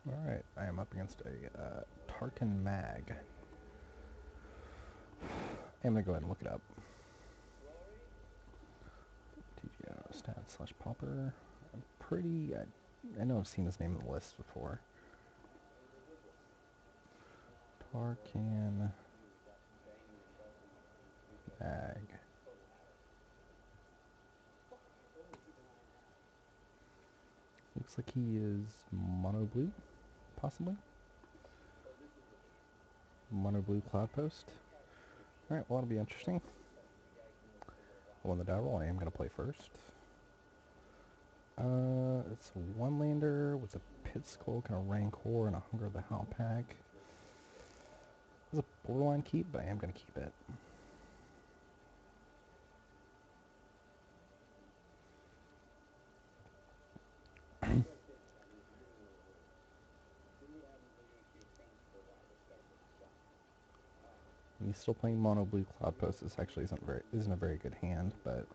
Alright, I am up against a Tarkanmag. I'm going to go ahead and look it up. TGO stats slash pauper. I know I've seen this name in the list before. Tarkanmag. Looks like he is mono blue, possibly. Mono blue cloud post. Alright, well, that'll be interesting. On the die roll, I am going to play first. It's a one lander with a Pit Skulk and a Rancor and a Hunger of the Howpack. It's a borderline keep, but I am going to keep it. He's still playing mono blue cloud post. This actually isn't a very good hand, but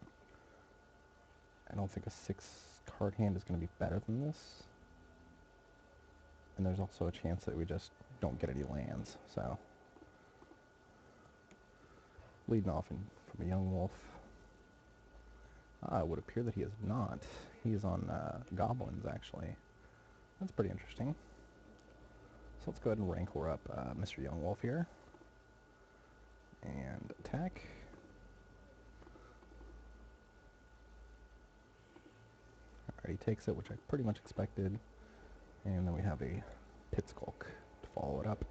I don't think a 6-card hand is going to be better than this. And there's also a chance that we just don't get any lands. So leading off from a young wolf. It would appear that he is not. He is on Goblins, actually. That's pretty interesting. So let's go ahead and Rancor up Mr. Young Wolf here. And attack. Alright, he takes it, which I pretty much expected. And then we have a Pit Skulk to follow it up.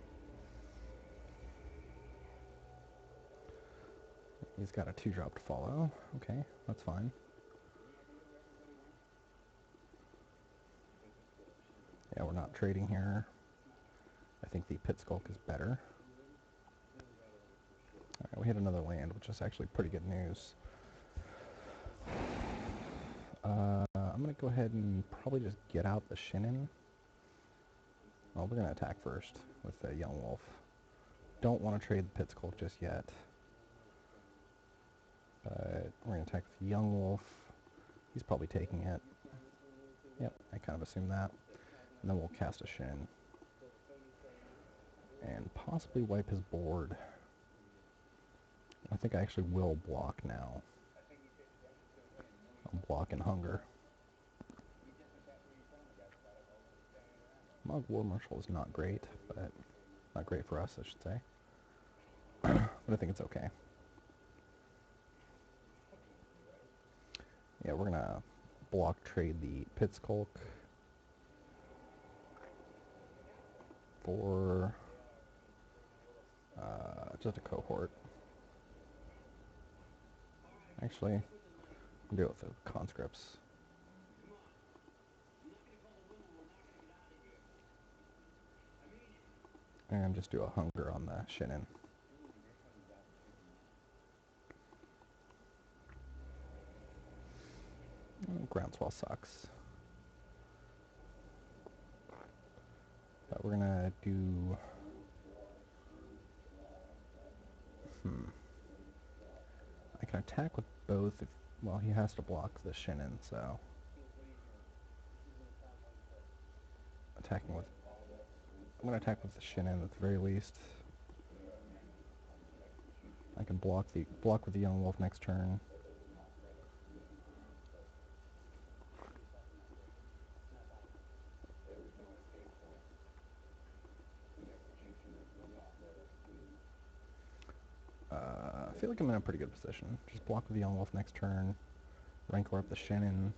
He's got a 2-drop to follow. Okay, that's fine. Yeah, we're not trading here. I think the Pit Skulk is better. Alright, we hit another land, which is actually pretty good news. I'm going to go ahead and probably just get out the Shinin. Well, we're going to attack first with the Young Wolf. Don't want to trade the Pit Skulk just yet. But we're going to attack with the Young Wolf. He's probably taking it. Yep, I kind of assumed that. And then we'll cast a Shin. And possibly wipe his board. I think I actually will block now. I'll block and Hunger. Mog War Marshal is not great, but not great for us, I should say. But I think it's okay. Yeah, we're gonna block trade the Pit Skulk for just a cohort. Actually, I'll deal with the conscripts. And just do a Hunger on the Shinin. Groundswell sucks. But we're gonna do... I can attack with both if... Well, he has to block the Shinin, so... Attacking with... I'm gonna attack with the Shinin at the very least. I can block with the Young Wolf next turn. I feel like I'm in a pretty good position. Just block with the Young Wolf next turn. Rancor up the Shinin.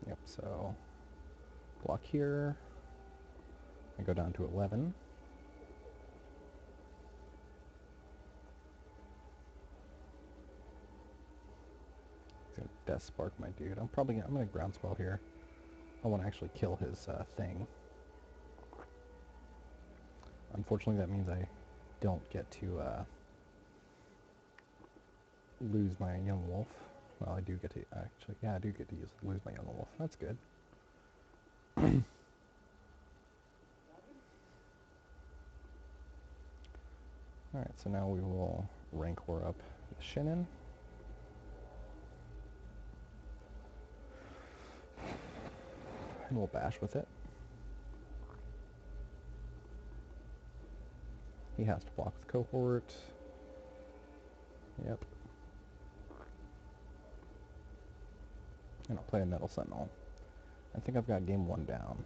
Yep, so block here. I go down to 11. He's gonna Death Spark my dude. I'm gonna Groundswell here. I want to actually kill his thing. Unfortunately, that means I don't get to lose my young wolf. Well, I do get to, actually, yeah, I do get to lose my young wolf. That's good. Alright, so now we will Rancor up the Shinnin. And we'll bash with it. He has to block with Cohort. Yep. And I'll play a Metal Sentinel. I think I've got game 1 down.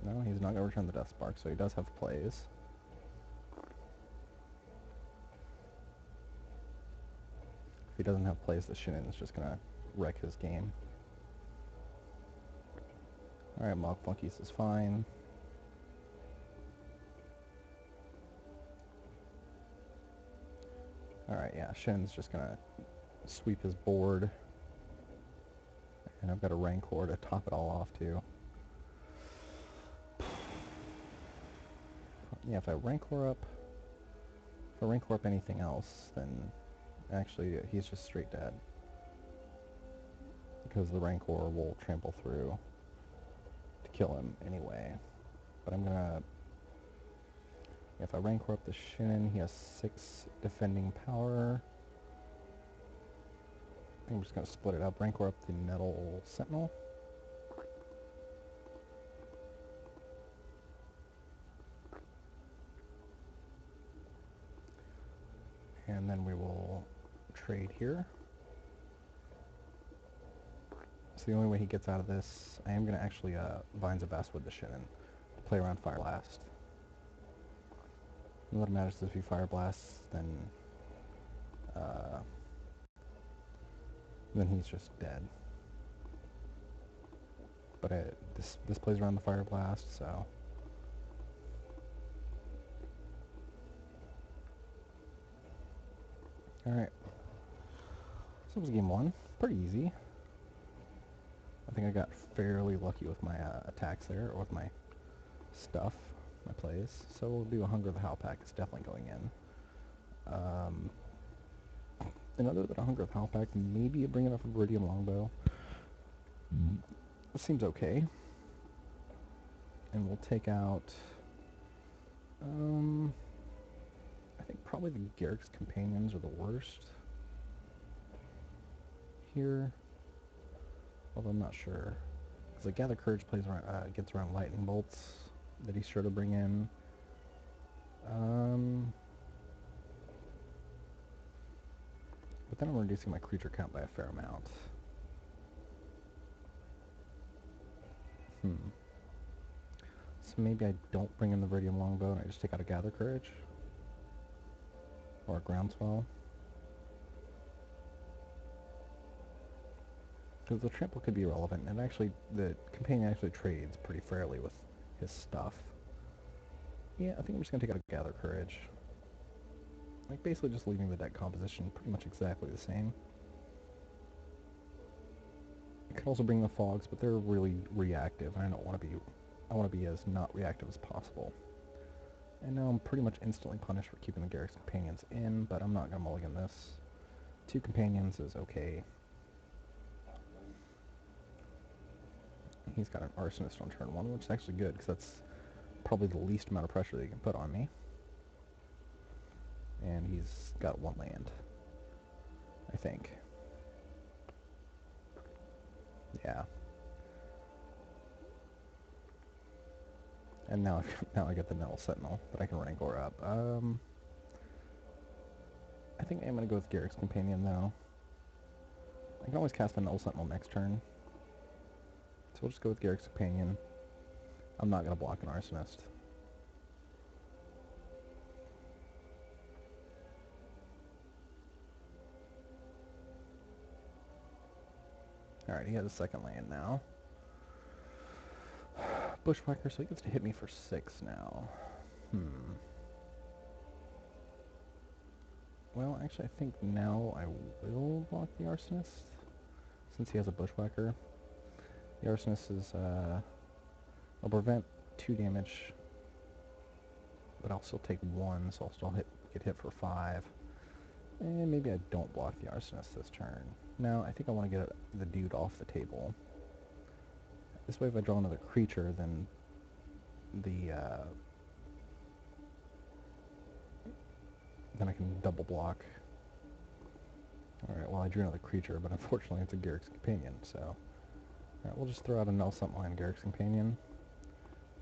No, he's not going to return the Death Spark, so he does have plays. If he doesn't have plays, the Shinnin is just going to wreck his game. Alright, Mog Flunkies is fine. Alright, yeah, Shinnin's just going to sweep his board. And I've got a Rancor to top it all off, too. Yeah, if I Rancor up anything else, then actually he's just straight dead. Because the Rancor will trample through to kill him anyway. But I'm gonna... If I Rancor up the Shinnin, he has 6 defending power. I'm just gonna split it up. Rancor up the Metal Sentinel. And then we will trade here. So the only way he gets out of this, I am going to actually Vines of Vast with the Shinnin to play around Fire Blast. And what matters is if he Fire Blasts, then he's just dead. But this plays around the Fire Blast, so... Alright. So it was game 1. Pretty easy. I think I got fairly lucky with my attacks there, or with my stuff, my plays. So we'll do a Hunger of the Howl Pack. It's definitely going in. And other than a Hunger of the Howl Pack, maybe bringing up a Viridian Longbow. It seems okay. And we'll take out... I think probably the Garruk's Companions are the worst here. Although I'm not sure. Because like Gather Courage plays around, gets around Lightning Bolts that he's sure to bring in. But then I'm reducing my creature count by a fair amount. So maybe I don't bring in the Viridian Longbow and I just take out a Gather Courage? Or a Groundswell? Because the trample could be irrelevant, and actually, the companion actually trades pretty fairly with his stuff. Yeah, I think I'm just going to take out a Gather Courage. Like, basically just leaving the deck composition pretty much exactly the same. I could also bring the Fogs, but they're really reactive, and I don't want to be... I want to be as not reactive as possible. And now I'm pretty much instantly punished for keeping the Garruk's Companions in, but I'm not going to mulligan this. 2 Companions is okay. He's got an Arsonist on turn 1, which is actually good, because that's probably the least amount of pressure that he can put on me. And he's got 1 land, I think. Yeah. And now I get the Metal Sentinel that I can Rancor up. I think I'm going to go with Garruk's Companion, though. I can always cast the Metal Sentinel next turn. So we'll just go with Garruk's Companion. I'm not going to block an Arsonist. Alright, he has a 2nd land now. Bushwhacker, so he gets to hit me for 6 now. Well, actually, I think now I will block the Arsonist. since he has a Bushwhacker. The Arsonist is, will prevent 2 damage, but I'll still take 1, so I'll still get hit for 5. And maybe I don't block the Arsonist this turn. Now, I think I want to get the dude off the table. This way, if I draw another creature, then then I can double block. Alright, well I drew another creature, but unfortunately it's a Garruk's Companion, so... Alright, we'll just throw out a Null Suntline Garruk's Companion.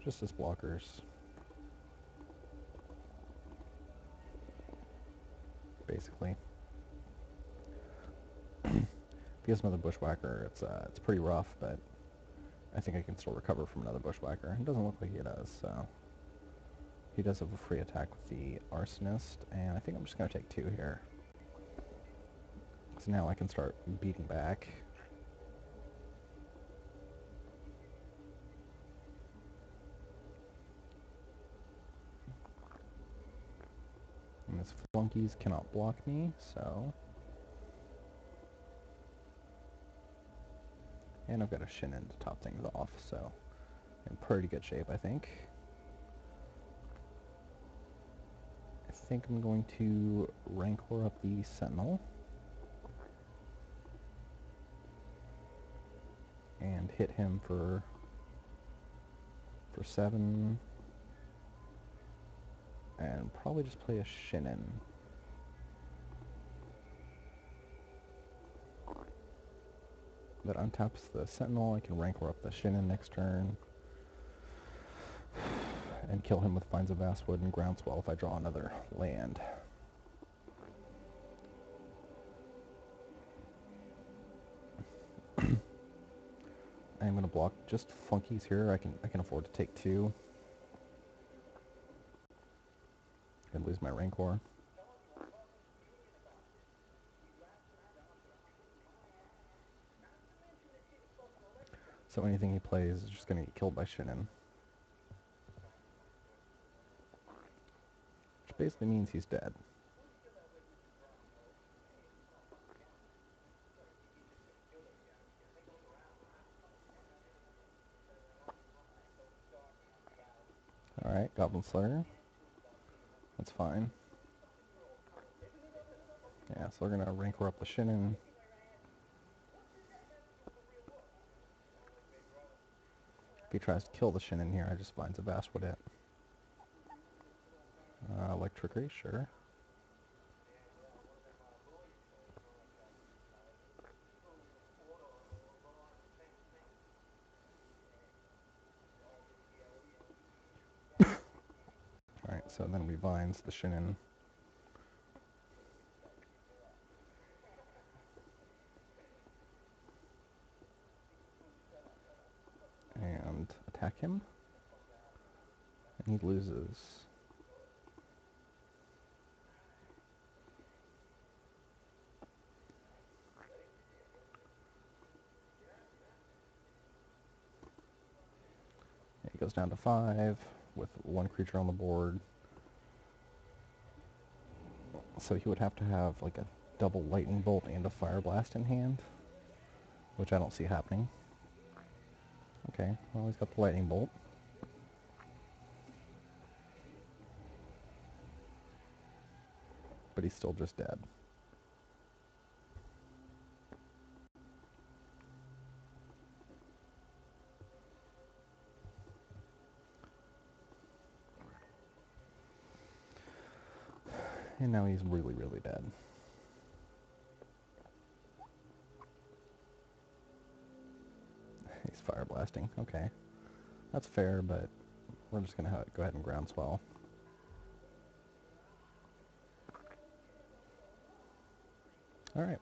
Just as blockers. Basically. If he has another Bushwhacker, it's pretty rough, but I think I can still recover from another Bushwhacker. It doesn't look like he does, so... He does have a free attack with the Arsonist, and I think I'm just going to take 2 here. So now I can start beating back. And his flunkies cannot block me, so... And I've got a Shinin to top things off, so... in pretty good shape, I think. I think I'm going to Rancor up the Sentinel. And hit him for 7. And probably just play a Shinin. That untaps the Sentinel. I can Rancor up the Shinin next turn. And kill him with Vines of Vastwood and Groundswell if I draw another land. I'm going to block just Flunkies here. I can afford to take 2. And lose my Rancor. So anything he plays is just going to get killed by Shinin. Which basically means he's dead. Alright, Goblin Slayer. That's fine. Yeah, so we're going to Rancor up the Shinin. If he tries to kill the Shinin here, I just Vines of Vastwood it. Electrickery, sure. Alright, so then we Vines the Shinin. And attack him. And he loses. He goes down to 5 with 1 creature on the board. So he would have to have like a double Lightning Bolt and a Fire Blast in hand, which I don't see happening. Okay, well he's got the Lightning Bolt. But he's still just dead. And now he's really, really dead. He's Fire Blasting. Okay. That's fair, but we're just going to go ahead and Groundswell. Alright.